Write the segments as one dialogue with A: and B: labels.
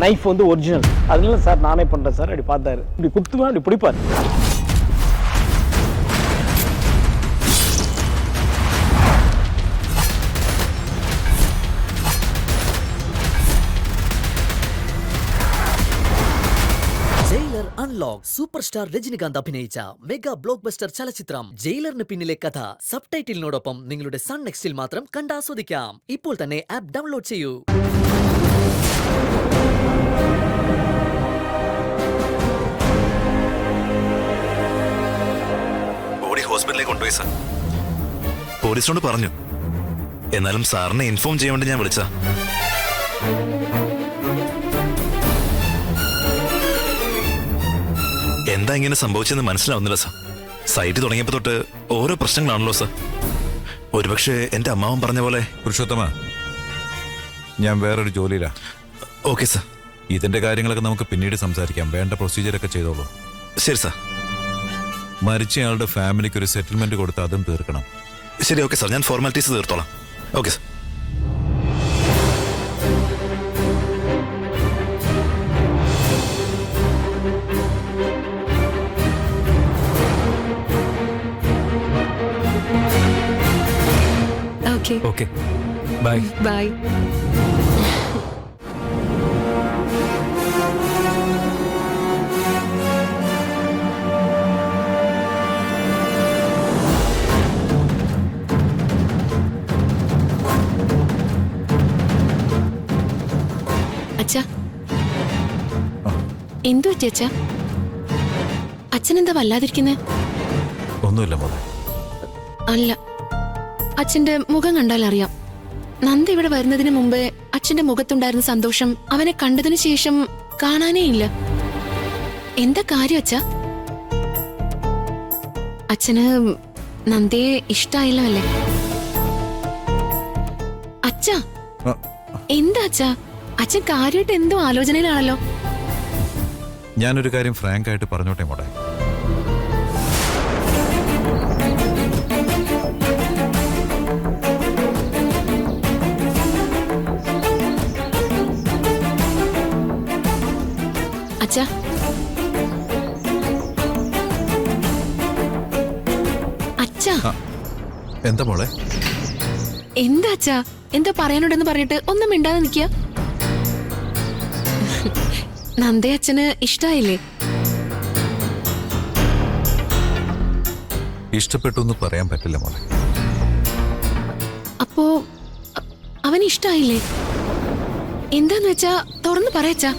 A: Knife வந்து original. அதனால sir நானே பண்ணுறேன் சார். அப்படி பார்த்தாரு, இப்படி குத்துவேன், அப்படி பிடிப்பார்.
B: Jailer unlock super star Rajinikanth അഭിനയിച്ച മെഗാ ബ്ലോക്ക് ബസ്റ്റർ ചലച്ചിത്രം ജയിലറിന് പിന്നിലെ കഥ സബ്ടൈറ്റിലിനോടൊപ്പം നിങ്ങളുടെ സൺ നെക്സ്റ്റിൽ മാത്രം കണ്ടാസ്വദിക്കാം. ഇപ്പോൾ തന്നെ ആപ്പ് ഡൗൺലോഡ് ചെയ്യൂ.
C: ബോഡി ഹോസ്പിറ്റലിലേക്ക് കൊണ്ടുപോയി സാർ. പോലീസിനോട് പറഞ്ഞു. എന്നാലും സാറിനെ ഇൻഫോം ചെയ്യാൻ വേണ്ടി ഞാൻ വിളിച്ച. എന്താ ഇങ്ങനെ സംഭവിച്ചെന്ന് മനസ്സിലാവുന്നില്ല സാർ. സൈറ്റ് തുടങ്ങിയപ്പോ തൊട്ട് ഓരോ പ്രശ്നങ്ങളാണല്ലോ സാർ. ഒരുപക്ഷെ എന്റെ അമ്മാവൻ പറഞ്ഞ പോലെ.
D: പുരുഷോത്തമ, ഞാൻ വേറൊരു ജോലിയിലാ.
C: Okay sir.
D: ഇതിന്റെ കാര്യങ്ങളൊക്കെ നമുക്ക് പിന്നീട് സംസാരിക്കാം. വേണ്ട പ്രൊസീജിയറൊക്കെ ചെയ്തോളൂ.
C: ശരി സാർ.
D: മരിച്ചയാളുടെ ഫാമിലിക്ക് ഒരു സെറ്റിൽമെന്റ് കൊടുത്ത് അതും തീർക്കണം.
C: ശരി, ഓക്കെ സാർ. ഞാൻ ഫോർമാലിറ്റീസ് തീർത്തോളാം. Okay sir.
E: Okay, bye.
F: Bye. അച്ഛാ, എന്തു പറ്റി അച്ഛാ? അച്ഛനെന്താ വല്ലാതിരിക്കുന്നേ?
D: ഒന്നുമില്ല മോളെ.
F: അല്ല, അച്ഛന്റെ മുഖം കണ്ടാൽ അറിയാം. നന്ദ ഇവിടെ വരുന്നതിന് മുമ്പേ അച്ഛന്റെ മുഖത്തുണ്ടായിരുന്ന സന്തോഷം അവനെ കണ്ടതിനു ശേഷം കാണാനേ ഇല്ല. എന്താ കാര്യം അച്ഛാ? അച്ഛന് നന്ദയെ ഇഷ്ടായില്ല അല്ലേ? അച്ഛാ, എന്താ അച്ഛാ? അച്ഛൻ കാര്യമായിട്ട് എന്തോ ആലോചനയിലാണല്ലോ.
D: ഞാനൊരു കാര്യം ഫ്രാങ്ക് ആയിട്ട് പറഞ്ഞോട്ടെ മോളെ.
F: അച്ഛാ, അച്ഛാ.
D: എന്താ മോളെ?
F: എന്താ അച്ഛാ? എന്താ പറയാനുണ്ടെന്ന് പറഞ്ഞിട്ട് ഒന്നും മിണ്ടാതെ നിൽക്കുക. നന്ദേ അച്ഛന് ഇഷ്ടായില്ലേ?
D: ഇഷ്ടപ്പെട്ടു എന്ന് പറയാൻ പറ്റില്ല മോളെ.
F: അപ്പോ അവന് ഇഷ്ടായില്ലേ? എന്താന്ന് വെച്ചാ തുറന്നു പറയച്ചാ.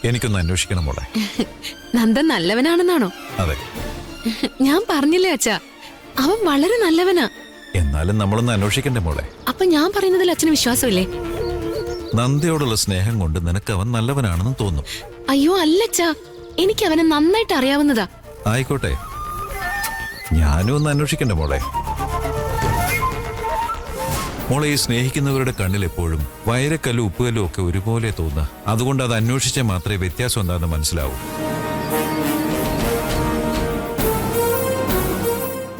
D: എനിക്കൊന്ന് അന്വേഷിക്കണം മോളെ.
F: നന്ദൻ നല്ലവനാണെന്നാണോ?
D: അതെ.
F: ഞാൻ പറഞ്ഞില്ലേ അച്ഛാ, അവൻ വളരെ നല്ലവനാ.
D: എന്നാലും നമ്മളൊന്ന് അന്വേഷിക്കണ്ടേ മോളെ?
F: അപ്പൊ ഞാൻ പറയുന്നതിൽ അച്ഛന് വിശ്വാസമില്ലേ?
D: നന്ദയോടുള്ള സ്നേഹം കൊണ്ട് നിനക്ക് അവൻ നല്ലവനാണെന്ന് തോന്നും.
F: അയ്യോ അല്ലച്ചാ, എനിക്ക് അവനെ നന്നായിട്ട് അറിയാവുന്നതാ.
D: ആയിക്കോട്ടെ, ഞാനും ഒന്ന് അന്വേഷിക്കണ്ടേ മോളെ? മോളെ, ഈ സ്നേഹിക്കുന്നവരുടെ കണ്ണിൽ എപ്പോഴും വൈരക്കല്ലും ഉപ്പുകല്ലും ഒക്കെ ഒരുപോലെ തോന്നുക. അതുകൊണ്ട് അത് അന്വേഷിച്ചാൽ മാത്രമേ വ്യത്യാസം എന്താണെന്ന് മനസ്സിലാവൂ.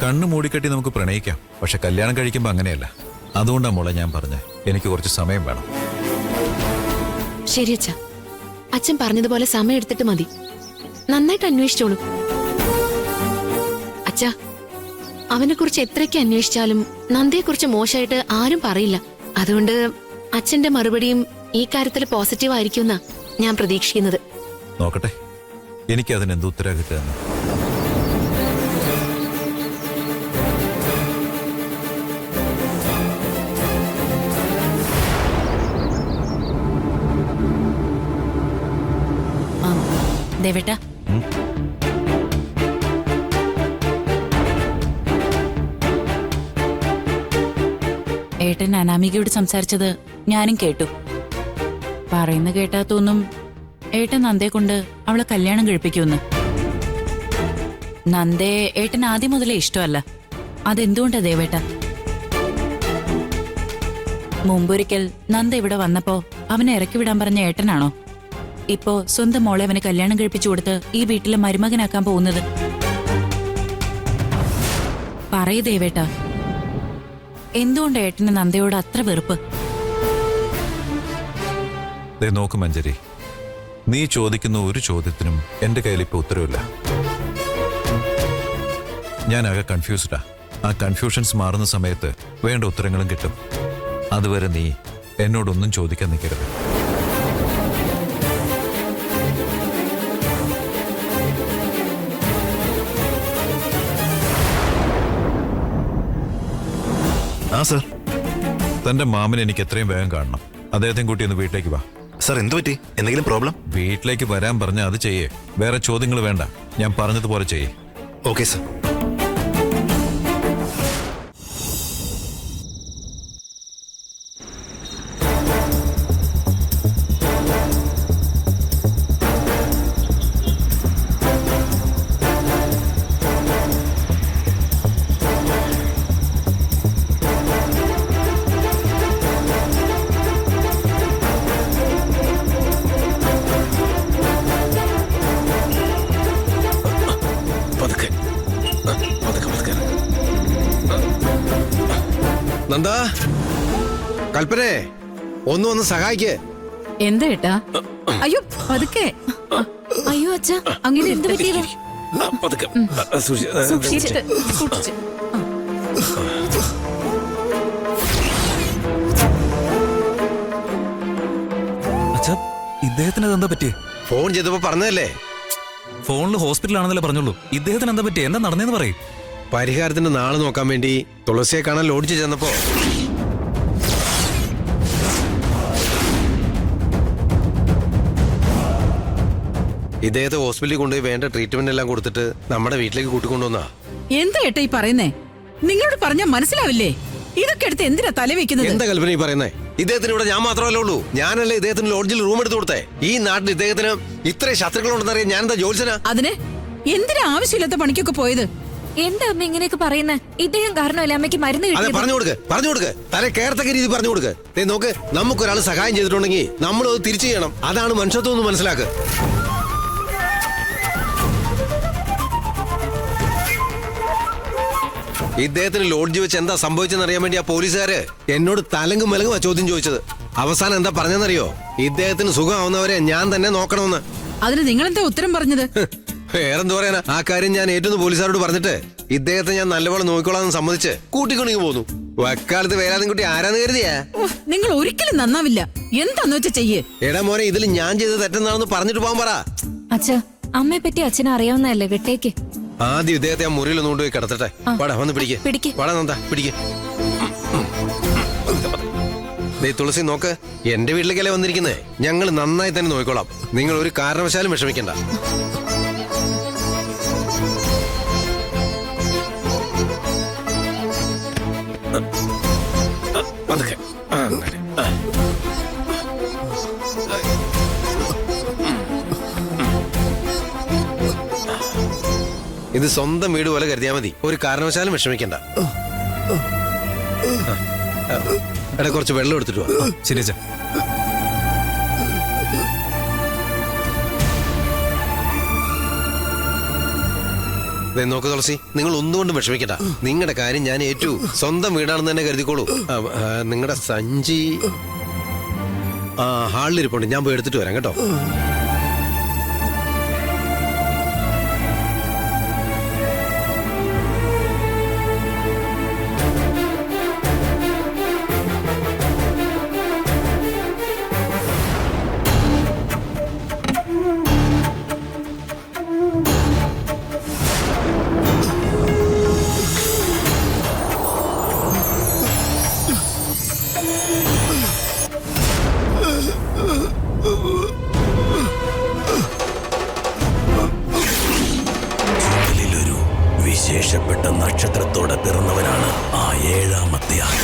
D: കണ്ണു മൂടിക്കെട്ടി നമുക്ക് പ്രണയിക്കാം, പക്ഷെ കല്യാണം കഴിക്കുമ്പോൾ അങ്ങനെയല്ല. അതുകൊണ്ടാണ് മോളെ ഞാൻ പറഞ്ഞത്, എനിക്ക് കുറച്ച് സമയം വേണം.
F: ശരി അച്ഛാ, അച്ഛൻ പറഞ്ഞതുപോലെ സമയം എടുത്തിട്ട് മതി. നന്നായിട്ട് അന്വേഷിച്ചോളൂ അച്ഛാ. അവനെ കുറിച്ച് എത്രയ്ക്ക് അന്വേഷിച്ചാലും നന്ദയെ കുറിച്ച് മോശമായിട്ട് ആരും പറയില്ല. അതുകൊണ്ട് അച്ഛന്റെ മറുപടിയും ഈ കാര്യത്തിൽ പോസിറ്റീവ് ആയിരിക്കുമെന്നാ ഞാൻ പ്രതീക്ഷിക്കുന്നത്.
D: നോക്കട്ടെ, എനിക്ക് അതിന് എന്ത് ഉത്തരം കിട്ടുകയെന്ന്.
G: ദേവേട്ടാ, ഏട്ടൻ അനാമികയോട് സംസാരിച്ചത് ഞാനും കേട്ടു. പറയുന്ന കേട്ടാ തോന്നും ഏട്ടൻ നന്ദയെ കൊണ്ട് അവളെ കല്യാണം കഴിപ്പിക്കുമെന്ന്. നന്ദയെ ഏട്ടൻ ആദ്യം മുതലേ ഇഷ്ടമല്ല. അതെന്തുകൊണ്ടാ ദേവേട്ടാ? മുമ്പൊരിക്കൽ നന്ദ ഇവിടെ വന്നപ്പോ അവനെ ഇറക്കി വിടാൻ പറഞ്ഞ ഏട്ടനാണോ ഇപ്പോ സ്വന്തം മോളെ അവന് കല്യാണം കഴിപ്പിച്ചു കൊടുത്ത് ഈ വീട്ടിലെ മരുമകനാക്കാൻ പോകുന്നത്? പറയ് ദേവേട്ടാ, എന്തുകൊണ്ട് ഏട്ടന് നന്ദയോട് അത്ര വെറുപ്പ്?
D: ദേ നോക്ക് മഞ്ജരി, നീ ചോദിക്കുന്ന ഒരു ചോദ്യത്തിനും എന്റെ കയ്യിൽ ഇപ്പൊ ഉത്തരവില്ല. ഞാൻ ആകെ കൺഫ്യൂസ്ഡാ. ആ കൺഫ്യൂഷൻസ് മാറുന്ന സമയത്ത് വേണ്ട ഉത്തരങ്ങളും കിട്ടും. അതുവരെ നീ എന്നോടൊന്നും ചോദിക്കാൻ നിൽക്കരുത്.
C: ആ സർ.
D: തന്റെ മാമനെ എനിക്ക് എത്രയും വേഗം കാണണം. അദ്ദേഹത്തെ കൂട്ടി ഒന്ന് വീട്ടിലേക്ക് വാ.
C: സർ എന്തു പറ്റി? എന്തെങ്കിലും പ്രോബ്ലം?
D: വീട്ടിലേക്ക് വരാൻ പറഞ്ഞാൽ അത് ചെയ്യേ. വേറെ ചോദ്യങ്ങൾ വേണ്ട. ഞാൻ പറഞ്ഞതുപോലെ ചെയ്യേ.
C: Okay sir.
H: നന്ദാ, കൽപ്പനേ, ഒന്ന് സഹായിക്കേ.
I: എന്താ ഏട്ടാ? അയ്യോ പതുക്കെ.
F: അയ്യോ അച്ഛ,
I: അങ്ങനെ എന്ത് പറ്റിയത്?
F: സൂക്ഷിച്ചിട്ട് സൂക്ഷിച്ച്.
E: അച്ഛാ, ഇദ്ദേഹത്തിന് എന്താ പറ്റിയേ?
H: ഫോൺ ചെയ്തപ്പോ പറഞ്ഞതല്ലേ?
E: ഫോണിൽ ഹോസ്പിറ്റലാണെന്നല്ലേ പറഞ്ഞുള്ളൂ. ഇദ്ദേഹത്തിന് എന്താ പറ്റിയേ? എന്താ നടന്നേന്ന് പറയും.
H: പരിഹാരത്തിന്റെ നാളെ നോക്കാൻ വേണ്ടി തുളസിയെ കാണാൻ ലോഡ്ജ് ചെന്നപ്പോ ഇദ്ദേഹത്തെ ഹോസ്പിറ്റലിൽ കൊണ്ടുപോയി വേണ്ട ട്രീറ്റ്മെന്റ് എല്ലാം കൊടുത്തിട്ട് നമ്മുടെ വീട്ടിലേക്ക് കൂട്ടിക്കൊണ്ടുവന്നാ.
I: എന്താ ഏട്ടാ ഈ പറയുന്നേ? നിങ്ങളോട് പറഞ്ഞാ മനസ്സിലാവില്ലേ? ഇതൊക്കെ എടുത്ത് എന്തിനാ തല വെക്കുന്നത്?
H: എന്താ കൽപ്പന ഈ പറയുന്നേ? ഇദ്ദേഹത്തിന് ഇവിടെ ഞാൻ മാത്രമല്ലേ ഉള്ളൂ. ഞാനല്ലേ ഇദ്ദേഹത്തിന് ലോഡ്ജിൽ റൂം എടുത്ത് കൊടുത്തേ. ഈ നാട്ടിൽ ഇദ്ദേഹത്തിന് ഇത്രയും ശത്രുക്കളുണ്ടെന്നറിയാൻ ഞാൻ എന്താ ജോത്സനാ?
I: അതിന് എന്തിനാ ആവശ്യമില്ലാത്ത പണിക്കൊക്കെ പോയത്?
J: എന്താ അമ്മ ഇങ്ങനെയൊക്കെ പറയുന്നേ? ഇദ്ദേഹം കാരണമല്ലേ അമ്മയ്ക്ക് മരുന്ന്
H: അതെ,
J: കിട്ടിയത്?
H: പറഞ്ഞു കൊടുക്ക്. തല കേറത്തക്ക രീതി പറഞ്ഞു കൊടുക്ക്. നോക്ക്, നമുക്കൊരാൾ സഹായം ചെയ്തിട്ടുണ്ടെങ്കിൽ നമ്മളത് തിരിച്ചു ചെയ്യണം. അതാണ് മനുഷ്യത്വം എന്ന് മനസ്സിലാക്കുക. ഇദ്ദേഹത്തിന് ലോഡ്ജ് വെച്ച് എന്താ സംഭവിച്ചെന്ന് അറിയാൻ വേണ്ടി ആ പോലീസുകാര് എന്നോട് തലങ്കും മലങ്കും ആ ചോദ്യം ചോദിച്ചത്. അവസാനം എന്താ പറഞ്ഞെന്നറിയോ? ഇദ്ദേഹത്തിന് സുഖമാവുന്നവരെ ഞാൻ തന്നെ നോക്കണമെന്ന്.
I: അതിന് നിങ്ങളെന്താ ഉത്തരം പറഞ്ഞത്?
H: വേറെന്ത് പറയാനാ? ആ കാര്യം ഞാൻ ഏറ്റവും പോലീസുകാരോട് പറഞ്ഞിട്ട് ഇദ്ദേഹത്തെ ഞാൻ നല്ലപോലെ നോക്കിക്കോളാന്ന് സമ്മതിച്ച് കൂട്ടിക്കൊണ്ടിങ്ങി പോന്നു. വക്കാലത്ത് വേലാതിൻകുട്ടി ആരാന്ന് കരുതിയാ?
I: നിങ്ങൾ ഒരിക്കലും നന്നാവില്ല. എന്താന്ന് വെച്ചാ ചെയ്യേ.
H: എടാ മോനെ, ഇതിൽ ഞാൻ ചെയ്ത് തെറ്റെന്നാണെന്ന് പറഞ്ഞിട്ട് പോകാൻ പറ.
J: അച്ഛാ, അമ്മയെ പറ്റി അച്ഛനെ അറിയാവുന്നതല്ലേ? വിട്ടേക്ക്.
H: ആദ്യം ഇദ്ദേഹത്തെ ആ മുറിയിൽ ഒന്ന് കൊണ്ടുപോയി കിടത്തട്ടെ. വാടാ, വന്ന്
J: പിടിക്ക്.
H: പിടിക്ക്. വാടാ നന്ദാ, പിടിക്ക്. തുളസി നോക്ക്, എന്റെ വീട്ടിലേക്കല്ലേ വന്നിരിക്കുന്നേ. ഞങ്ങൾ നന്നായി തന്നെ നോക്കിക്കോളാം. നിങ്ങൾ ഒരു കാരണവശാലും വിഷമിക്കണ്ട. ഇത് സ്വന്തം വീട് പോലെ കരുതിയാൽ മതി. ഒരു കാരണവശാലും വിഷമിക്കണ്ട. എടാ, കുറച്ച് വെള്ളം എടുത്തിട്ട് വാ.
E: ശരി അച്ഛാ.
H: നോക്ക് തുളസി, നിങ്ങൾ ഒന്നുകൊണ്ടും വിഷമിക്കണ്ട. നിങ്ങളുടെ കാര്യം ഞാൻ ഏറ്റു. സ്വന്തം വീടാണെന്ന് തന്നെ കരുതിക്കോളൂ. നിങ്ങളുടെ സഞ്ചി ഹാളിലിരിപ്പുണ്ട്. ഞാൻ പോയി എടുത്തിട്ട് വരാം കേട്ടോ.
K: വിശേഷപ്പെട്ട നക്ഷത്രത്തോടെ പിറന്നവനാണ് ആ ഏഴാമത്തെ ആൾ.